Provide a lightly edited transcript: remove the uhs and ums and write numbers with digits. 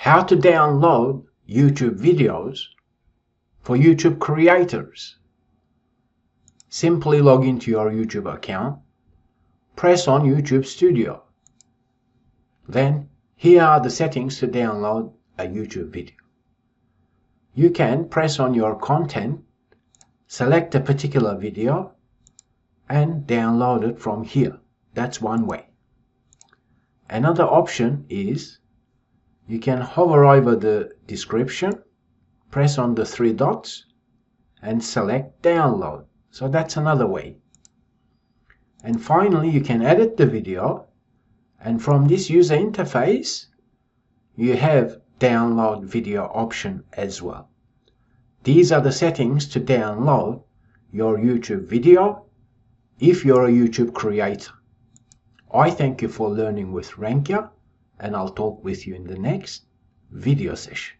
how to download YouTube videos for YouTube creators. Simply log into your YouTube account, press on YouTube Studio. Then here are the settings to download a YouTube video. You can press on your content, select a particular video, and download it from here. That's one way. Another option is you can hover over the description, press on the three dots, and select download. So that's another way. And finally, you can edit the video, and from this user interface, you have download video option as well. These are the settings to download your YouTube video if you're a YouTube creator. I thank you for learning with Rankia, and I'll talk with you in the next video session.